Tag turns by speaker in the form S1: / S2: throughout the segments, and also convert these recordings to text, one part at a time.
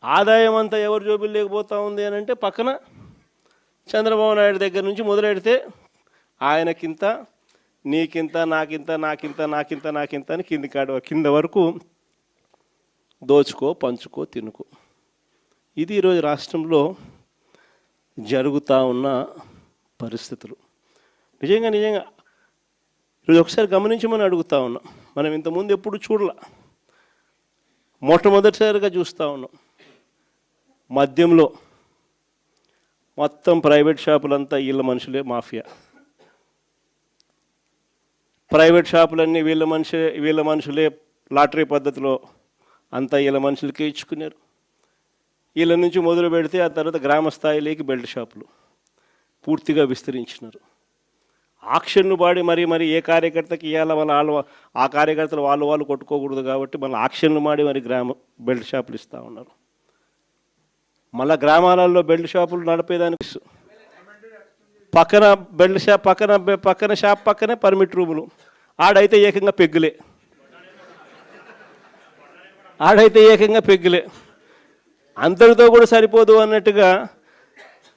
S1: ఆదాయం అంతా ఎవరు జోబులు లేకపోతా ఉంది అని అంటే పక్కన చంద్రబాబు నాయుడు దగ్గర నుంచి మొదలెడితే ఆయనకింత, నీకింత, నాకింత, నాకింత, నాకింత, నాకింత అని కింద వరకు దోచుకో, పంచుకో, తినుకో. ఇది ఈరోజు రాష్ట్రంలో జరుగుతూ ఉన్న పరిస్థితులు. నిజంగా ఈరోజు ఒకసారి గమనించమని అడుగుతూ ఉన్నాం. మనం ఇంతకుముందు ఎప్పుడు చూడలే, మొట్టమొదటిసారిగా చూస్తూ ఉన్నాం. మద్యంలో మొత్తం ప్రైవేట్ షాపులంతా వీళ్ళ మనుషులే మాఫియా. ప్రైవేట్ షాపులన్నీ వీళ్ళ మనుషులే లాటరీ పద్ధతిలో అంతా వీళ్ళ మనుషులకే ఇచ్చుకున్నారు. వీళ్ళ నుంచి మొదలు పెడితే ఆ తర్వాత గ్రామ స్థాయిలోకి బెల్ట్ షాపులు పూర్తిగా విస్తరించినారు. ఆక్షన్లు పాడి మరి ఏ కార్యకర్తకి ఇవ్వాల వాళ్ళు ఆ కార్యకర్తలు వాళ్ళు కొట్టుకోకూడదు కాబట్టి మళ్ళీ ఆక్షన్లు మాడి మరి బెల్ట్ షాపులు ఇస్తూ ఉన్నారు. మళ్ళీ గ్రామాలలో బెల్ట్ షాపులు నడిపేదానికి పక్కన బెల్ట్ షాప్ పక్కన షాప్ పక్కనే పర్మిట్ రూములు. ఆడైతే ఏకంగా పెగ్గులే. అంతటితో కూడా సరిపోదు అన్నట్టుగా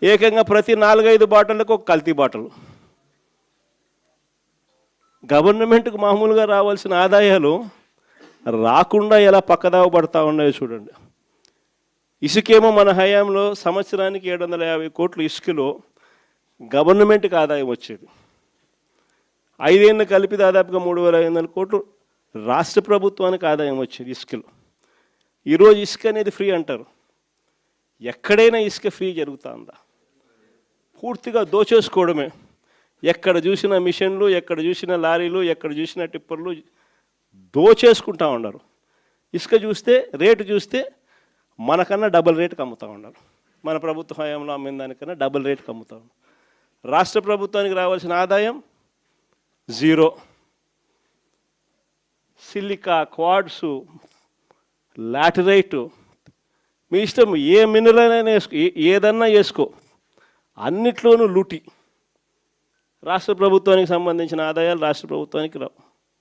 S1: ఏకంగా ప్రతి 4-5 బాటలకు ఒక కల్తీ బాటలు. గవర్నమెంట్కు మామూలుగా రావాల్సిన ఆదాయాలు రాకుండా ఎలా పక్కదావ పడతా ఉన్నాయో చూడండి. ఇసుకేమో మన హయాంలో సంవత్సరానికి 750 కోట్లు ఇసుకలో గవర్నమెంట్కి ఆదాయం వచ్చేది. 5 ఏళ్ళు కలిపి దాదాపుగా 3500 కోట్లు రాష్ట్ర ప్రభుత్వానికి ఆదాయం వచ్చేది ఇసుకలో. ఈరోజు ఇసుక అనేది ఫ్రీ అంటారు. ఎక్కడైనా ఇసుక ఫ్రీ జరుగుతుందా? పూర్తిగా దోచేసుకోవడమే. ఎక్కడ చూసిన మిషన్లు, ఎక్కడ చూసిన లారీలు, ఎక్కడ చూసిన టిప్పర్లు దోచేసుకుంటా ఉన్నారు. ఇసుక చూస్తే రేటు చూస్తే మనకన్నా డబుల్ రేటుకి అమ్ముతూ ఉన్నారు. మన ప్రభుత్వ హయాంలో అమ్మిన దానికన్నా డబుల్ రేటుకి అమ్ముతా ఉన్నారు. రాష్ట్ర ప్రభుత్వానికి రావాల్సిన ఆదాయం 0. సిలికా, క్వాడ్సు, లాటరైటు, మీ ఇష్టం, ఏ మినరల్ అయినా వేసుకో, ఏదన్నా వేసుకో, అన్నిట్లోనూ లూటి. రాష్ట్ర ప్రభుత్వానికి సంబంధించిన ఆదాయాలు రాష్ట్ర ప్రభుత్వానికి రావు.